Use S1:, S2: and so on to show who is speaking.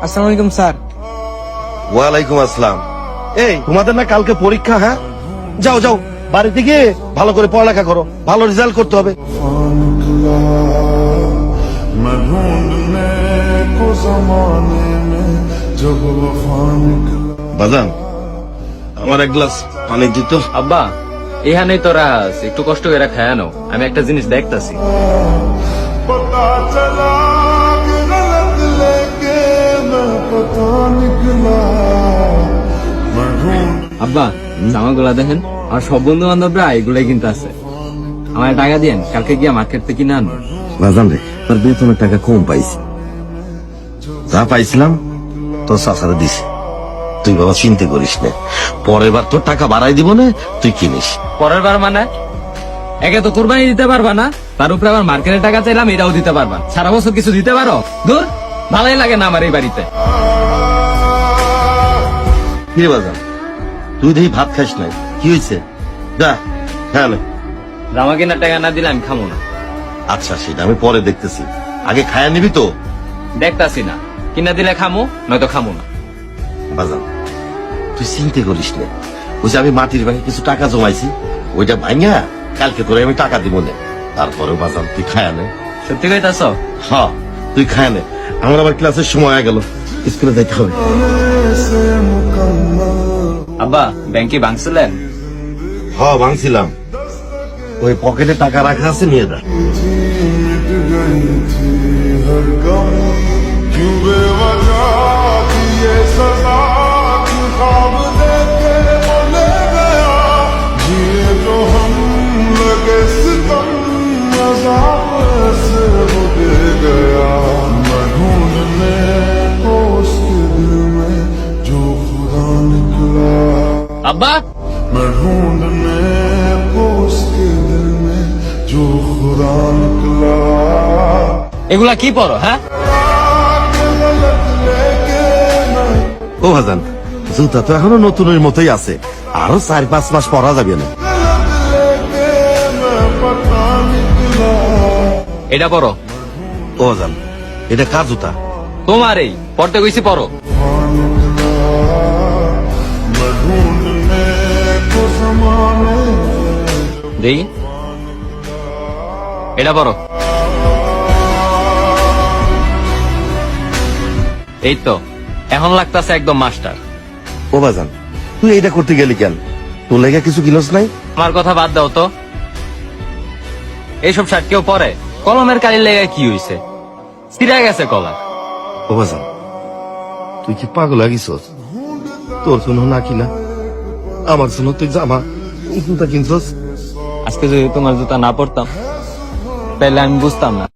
S1: আসসালামু আলাইকুম স্যার।
S2: ওয়ালাইকুম আসসালাম। এই তোমাদের না কালকে পরীক্ষা? হ্যাঁ, যাও যাও বাড়িতে গিয়ে ভালো করে পড়ালেখা করো, ভালো রেজাল্ট করতে হবে। বাজান, আমার এক গ্লাস পানি দিত।
S3: আব্বা, এখানেই তো রাস, একটু কষ্ট করে খায়ানো। আমি একটা জিনিস দেখতাছি। আব্বা, জামাগুলা দেখেন, আর সব বন্ধু বান্ধবরা এগুলাই কিনতে আছে। আমার টাকা দিয়েন, কালকে গিয়ে মার্কেট থেকে কিনে আনবো।
S2: বাজান রে, তোর বেতনের টাকা কম পাইছি, যা পাইছিলাম তোর চাচারে দিছি। তুই বাবা চিন্তা করিস না, পরের বার তোর টাকা বাড়াই দিব না, তুই কিনিস।
S3: পরের বার মানে একে তো কোরবানি দিতে পারবা না, তার উপরে আবার মার্কেটের টাকা চাইলাম, এটাও দিতে পারবা। সারা বছর কিছু দিতে পারো? দূর, ভালোই লাগে না আমার এই বাড়িতে।
S2: কি রে বাজান, তুই দেখি ভাত খাস নাই, কি হয়েছে? যা হ্যাঁ।
S3: জামা কেনার টাকা না দিলে আমি খামো না।
S2: আচ্ছা, সেটা আমি পরে দেখতেছি, আগে খায়া নিবি তো।
S3: দেখতাছি না, কিনা দিলে খামো, নয়তো খামো না।
S2: বাজান, তুই চিন্তা করিস না, ওই যে আমি মাটির ব্যাংকে কিছু টাকা জমাইছি, ওইটা ভাঙা কালকে তোরে আমি টাকা দিব না। তারপরেও বাজান তুই খায়া নে।
S3: সত্যি কইতাছ?
S2: হ্যাঁ, তুই খায়া নে, আমার আবার ক্লাসের সময় হয়ে গেল, স্কুলে যাইতে হবে।
S3: আব্বা, ব্যাংকে ভাঙছিলেন?
S2: হ্যাঁ, ভাঙছিলাম, ওই পকেটে টাকা রাখা আছে, নিয়ে যা।
S3: আব্বা, এগুলা কি পড়ো? হ্যাঁ,
S2: ও বাজান, জুতা তো এখনো নতুনের মতোই আছে, আরো 4-5 মাস পরা যাবে না।
S3: এটা পড়ো।
S2: ও বাজান, এটা কার জুতা?
S3: তোমার এই পড়তে কইছি, পড়ো। দেই, এটা পড়ো। এই তো, এখন লাগতাছে একদম মাস্টার।
S2: ও বাজান, তুই এইটা করতে গেলি কেন? তোর লেগে কিছু কিনস নাই?
S3: আমার কথা বাদ দাও তো, এইসব শার্ট কেউ পরে? কলমের কালির লেগে কি হইছে? ছিঁড়ে গেছে কলা।
S2: ও বাজান, তুই কি পাগল লাগিস? তোর জন্য না কিনা আমার জন্য তুই জামা জুতা কিনছস?
S3: আজকে যদি তোমার জুতা না পড়তাম, তাহলে আমি বুঝতাম না